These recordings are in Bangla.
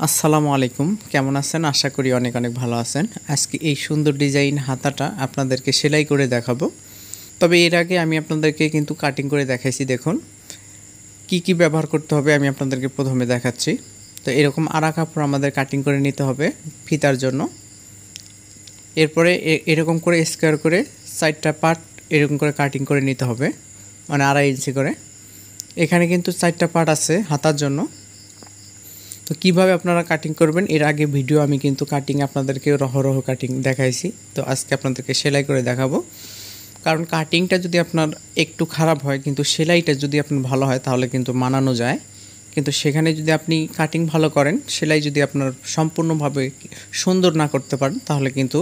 আসসালামু আলাইকুম, কেমন আছেন? আশা করি অনেক অনেক ভালো আছেন। আজকে এই সুন্দর ডিজাইন হাতাটা আপনাদেরকে সেলাই করে দেখাবো। তবে এর আগে আমি আপনাদেরকে কিন্তু কাটিং করে দেখাইছি। দেখুন কি কি ব্যবহার করতে হবে আমি আপনাদেরকে প্রথমে দেখাচ্ছি। তো এরকম আড়া কাপড় আমাদের কাটিং করে নিতে হবে ফিতার জন্য। এরপরে এরকম করে স্কোয়ার করে চারটা পার্ট এরকম করে কাটিং করে নিতে হবে, মানে 2.5 ইঞ্চি করে। এখানে কিন্তু 4টা পার্ট আছে হাতার জন্য। তো কিভাবে আপনারা কাটিং করবেন এর আগে ভিডিও আমি কিন্তু কাটিং আপনাদেরকে রহ কাটিং দেখাইছি। তো আজকে আপনাদেরকে সেলাই করে দেখাবো। কারণ কাটিংটা যদি আপনার একটু খারাপ হয় কিন্তু সেলাইটা যদি আপনার ভালো হয় তাহলে কিন্তু মানানো যায়। কিন্তু সেখানে যদি আপনি কাটিং ভালো করেন, সেলাই যদি আপনার সম্পূর্ণভাবে সুন্দর না করতে পারেন তাহলে কিন্তু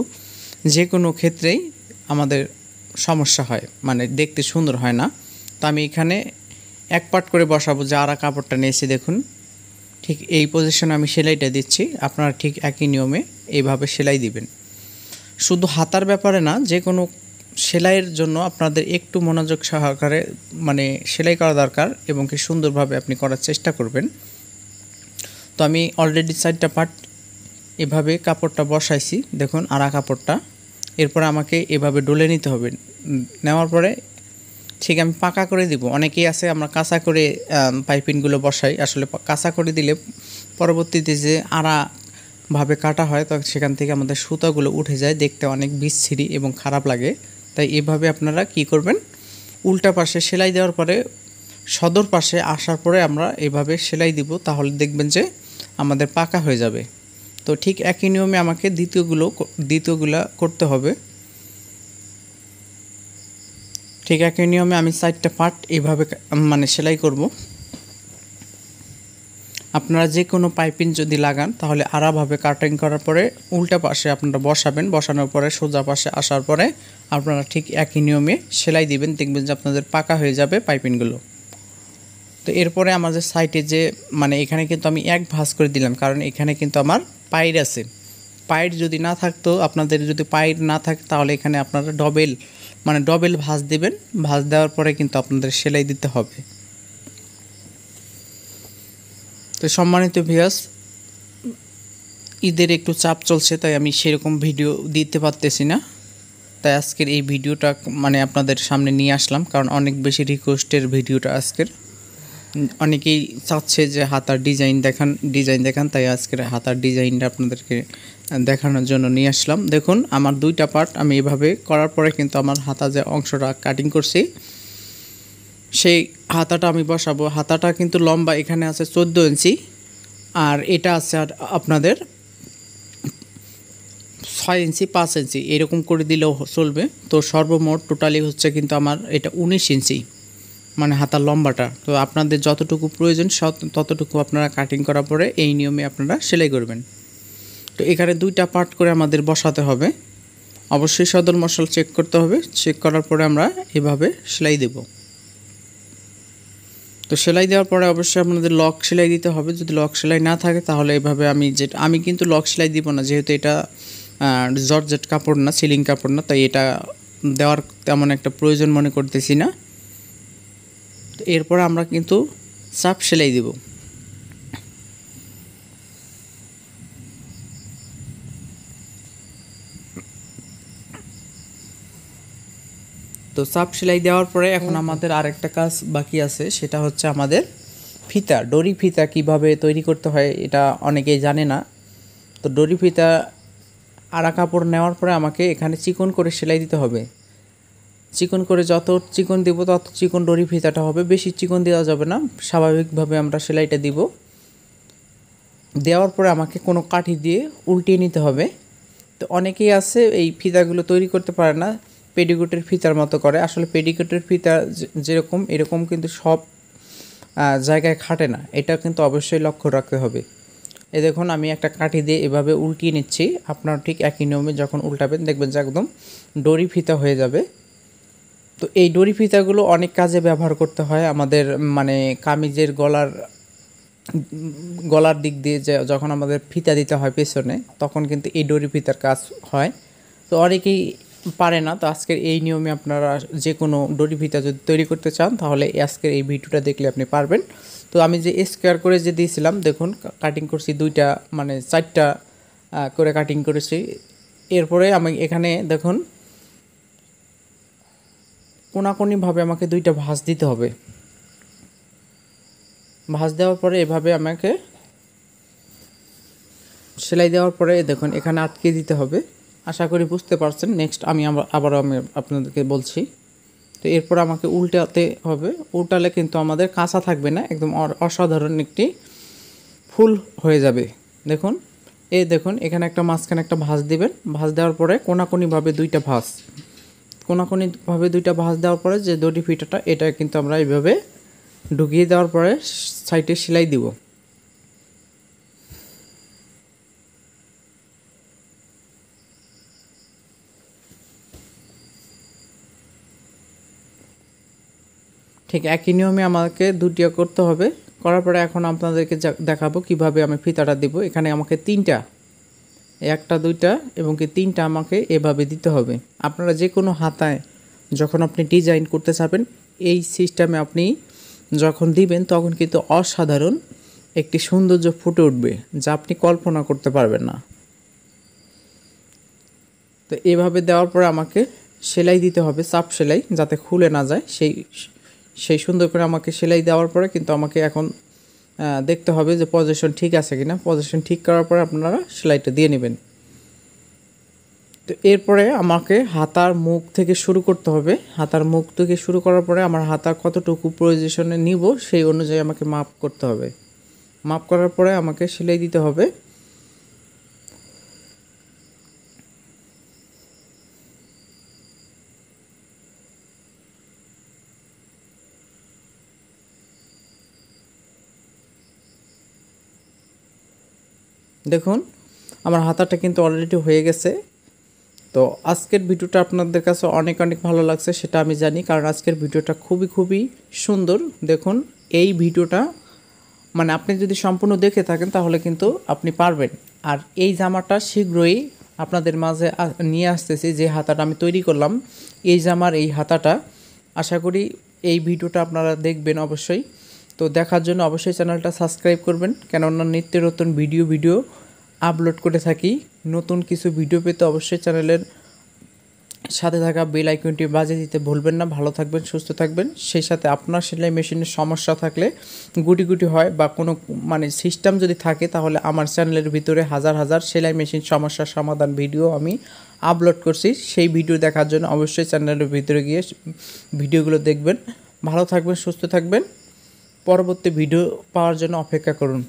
যে কোনো ক্ষেত্রেই আমাদের সমস্যা হয়, মানে দেখতে সুন্দর হয় না। তো আমি এখানে এক পার্ট করে বসাবো, যে আড়া কাপড়টা নিয়েছি দেখুন, ঠিক এই পজিশনে আমি সেলাইটা দিচ্ছি। আপনারা ঠিক একই নিয়মে এইভাবে সেলাই দিবেন। শুধু হাতার ব্যাপারে না, যে কোনো সেলাইয়ের জন্য আপনাদের একটু মনোযোগ সহকারে মানে সেলাই করা দরকার এবং কি সুন্দরভাবে আপনি করার চেষ্টা করবেন। তো আমি অলরেডি 4টা পার্ট এভাবে কাপড়টা বসাইছি দেখুন, আড়া কাপড়টা। এরপর আমাকে এভাবে ডলে নিতে হবে। নেওয়ার পরে ঠিক আমি পাকা করে দিব। অনেকেই আছে আমরা কাঁচা করে পাইপিংগুলো বসাই। আসলে কাঁচা করে দিলে পরবর্তীতে যে আড়াভাবে কাটা হয় তখন সেখান থেকে আমাদের সুতাগুলো উঠে যায়, দেখতে অনেক বিচ্ছিরি এবং খারাপ লাগে। তাই এভাবে আপনারা কি করবেন, উল্টা পাশে সেলাই দেওয়ার পরে সদর পাশে আসার পরে আমরা এভাবে সেলাই দিব, তাহলে দেখবেন যে আমাদের পাকা হয়ে যাবে। তো ঠিক একই নিয়মে আমাকে দ্বিতীয়গুলা করতে হবে। ঠিক একই নিয়মে আমি 4টা পার্ট এইভাবে মানে সেলাই করব। আপনারা যে কোনো পাইপিং যদি লাগান তাহলে আড়াভাবে কাটিং করার পরে উল্টা পাশে আপনারা বসাবেন। বসানোর পরে সোজা পাশে আসার পরে আপনারা ঠিক একই নিয়মে সেলাই দিবেন, দেখবেন যে আপনাদের পাকা হয়ে যাবে পাইপিংগুলো। তো এরপরে আমাদের সাইডে যে মানে এখানে কিন্তু আমি এক ভাঁজ করে দিলাম, কারণ এখানে কিন্তু আমার পাইর আছে। পাইর যদি না থাকতো, আপনাদের যদি পাইর না থাকে তাহলে এখানে আপনারা ডবল ভাঁজ দেবেন। ভাঁজ দেওয়ার পরে কিন্তু আপনাদের সেলাই দিতে হবে। তো সম্মানিত ভিউয়ার্স, ঈদের একটু চাপ চলছে তাই আমি সেরকম ভিডিও দিতে পারতেছি না। তাই আজকের এই ভিডিওটা মানে আপনাদের সামনে নিয়ে আসলাম, কারণ অনেক বেশি রিকোয়েস্টের ভিডিওটা আজকের। অনেকেই চাচ্ছে যে হাতার ডিজাইন দেখান, তাই আজকের হাতার ডিজাইনটা আপনাদেরকে দেখানোর জন্য নিয়ে আসলাম। দেখুন আমার 2টা পার্ট আমি এভাবে করার পরে কিন্তু আমার হাতা যে অংশটা কাটিং করছি সেই হাতাটা আমি বসাবো। হাতাটা কিন্তু লম্বা এখানে আছে 14 ইঞ্চি, আর এটা আছে আর আপনাদের 6 ইঞ্চি 5 ইঞ্চি এরকম করে দিলেও চলবে। তো সর্বমোট টোটালি হচ্ছে কিন্তু আমার এটা 19 ইঞ্চি, মানে হাতার লম্বাটা। তো আপনাদের যতটুকু প্রয়োজন ততটুকু আপনারা কাটিং করার পরে এই নিয়মে আপনারা সেলাই করবেন। তো এখানে 2টা পার্ট করে আমাদের বসাতে হবে। অবশ্যই সদর মশলা চেক করতে হবে। চেক করার পরে আমরা এভাবে সেলাই দেব। তো সেলাই দেওয়ার পরে অবশ্যই আপনাদের লক সেলাই দিতে হবে। যদি লক সেলাই না থাকে তাহলে এভাবে আমি কিন্তু লক সেলাই দিব না, যেহেতু এটা জর্জেট কাপড় না, সিলিং কাপড় না, তাই এটা দেওয়ার তেমন একটা প্রয়োজন মনে করতেছি না। তো এরপর আমরা কিন্তু চাপ সেলাই দেব। তো চাপ সেলাই দেওয়ার পরে এখন আমাদের আরেকটা কাজ বাকি আছে, সেটা হচ্ছে আমাদের ফিতা, ডরি ফিতা কিভাবে তৈরি করতে হয় এটা অনেকেই জানে না। তো ডরি ফিতা আড়া কাপড় নেওয়ার পরে আমাকে এখানে চিকন করে সেলাই দিতে হবে। চিকন করে যত চিকন দিব তত চিকন ডরি ফিতাটা হবে, বেশি চিকন দেওয়া যাবে না। স্বাভাবিকভাবে আমরা সেলাইটা দিব। দেওয়ার পরে আমাকে কোনো কাঠি দিয়ে উল্টিয়ে নিতে হবে। তো অনেকেই আছে এই ফিতাগুলো তৈরি করতে পারে না, পেডিকোটের ফিতার মতো করে। আসলে পেডিকোটের ফিতা যেরকম এরকম কিন্তু সব জায়গায় খাটে না, এটা কিন্তু অবশ্যই লক্ষ্য রাখতে হবে। এই দেখুন আমি একটা কাঠি দিয়ে এভাবে উল্টিয়ে নিচ্ছি। আপনারা ঠিক একই নিয়মে যখন উল্টাবেন দেখবেন যে একদম ডরি ফিতা হয়ে যাবে। তো এই ডরি ফিতাগুলো অনেক কাজে ব্যবহার করতে হয় আমাদের, মানে কামিজের গলার দিক দিয়ে যে যখন আমাদের ফিতা দিতে হয় পেছনে, তখন কিন্তু এই ডরি ফিতার কাজ হয়। তো অনেকেই পারে না। তো আজকের এই নিয়মে আপনারা যে কোনো ডরি ফিতা যদি তৈরি করতে চান তাহলে আজকের এই ভিডিওটা দেখলে আপনি পারবেন। তো তো আমি যে স্কোয়ার করে যে দিয়েছিলাম দেখুন কাটিং করছি দুইটা মানে 4টা করে কাটিং করেছি। এরপরে আমি এখানে দেখুন কোনাকুনিভাবে আমাকে 2টা ভাঁজ দিতে হবে। ভাঁজ দেওয়ার পরে এভাবে আমাকে সেলাই দেওয়ার পরে দেখুন এখানে আটকে দিতে হবে। আশা করি বুঝতে পারছেন। নেক্সট আমি আবারও আমি আপনাদেরকে বলছি। তো এরপর আমাকে উল্টাতে হবে। উল্টালে কিন্তু আমাদের কাঁচা থাকবে না, একদম অসাধারণ একটি ফুল হয়ে যাবে। দেখুন দেখুন এখানে একটা মাঝখানে একটা ভাঁজ দিবেন। ভাঁজ দেওয়ার পরে কোনাকুনিভাবে 2টা ভাঁজ, কোনাকুনিভাবে 2টা ভাঁজ দেওয়ার পরে যে দড়ি ফিতাটা এটা কিন্তু আমরা এইভাবে ঢুকিয়ে দেওয়ার পরে সাইডে সেলাই দিব। ঠিক একই নিয়মে আমাকে 2টিও করতে হবে। করার পরে এখন আপনাদেরকে দেখাবো কিভাবে আমি ফিতাটা দিব। এখানে আমাকে 3টা, 1টা 2টা এবং কি 3টা আমাকে এভাবে দিতে হবে। আপনারা যে কোনো হাতায় যখন আপনি ডিজাইন করতে চাবেন এই সিস্টেমে আপনি যখন দিবেন তখন কিন্তু অসাধারণ একটি সৌন্দর্য ফুটে উঠবে, যা আপনি কল্পনা করতে পারবেন না। তো এভাবে দেওয়ার পরে আমাকে সেলাই দিতে হবে, চাপ সেলাই, যাতে খুলে না যায়। সেই সুন্দর করে আমাকে সেলাই দেওয়ার পরে কিন্তু আমাকে এখন দেখতে হবে যে পজিশন ঠিক আছে কিনা। পজিশন ঠিক করার পরে আপনারা সেলাইটা দিয়ে নেবেন। তো এরপরে আমাকে হাতার মুখ থেকে শুরু করতে হবে। হাতার মুখ থেকে শুরু করার পরে আমার হাতার কতটুকু পজিশনে নিব সেই অনুযায়ী আমাকে মাপ করতে হবে। মাপ করার পরে আমাকে সেলাই দিতে হবে। দেখুন আমার হাতাটা কিন্তু অলরেডি হয়ে গেছে। তো আজকের ভিডিওটা আপনাদের কাছে অনেক অনেক ভালো লাগছে সেটা আমি জানি, কারণ আজকের ভিডিওটা খুবই সুন্দর। দেখুন এই ভিডিওটা মানে আপনি যদি সম্পূর্ণ দেখে থাকেন তাহলে কিন্তু আপনি পারবেন। আর এই জামাটা শীঘ্রই আপনাদের মাঝে নিয়ে আসতেছি। যে হাতাটা আমি তৈরি করলাম এই জামার এই হাতাটা, আশা করি এই ভিডিওটা আপনারা দেখবেন অবশ্যই। তো দেখার জন্য অবশ্যই চ্যানেলটা সাবস্ক্রাইব করবেন, কেননা নিত্য নতুন ভিডিও আপলোড করে থাকি। নতুন কিছু ভিডিও পেতে অবশ্যই চ্যানেলের সাথে থাকা বেল আইকনটি বাজিয়ে দিতে ভুলবেন না। ভালো থাকবেন, সুস্থ থাকবেন। সেই সাথে আপনার সেলাই মেশিনের সমস্যা থাকলে গুটি হয় বা কোনো মানে সিস্টেম যদি থাকে তাহলে আমার চ্যানেলের ভিতরে হাজার সেলাই মেশিন সমস্যার সমাধান ভিডিও আমি আপলোড করছি। সেই ভিডিও দেখার জন্য অবশ্যই চ্যানেলের ভিতরে গিয়ে ভিডিওগুলো দেখবেন। ভালো থাকবেন, সুস্থ থাকবেন। পরবর্তী ভিডিও পাওয়ার জন্য অপেক্ষা করুন।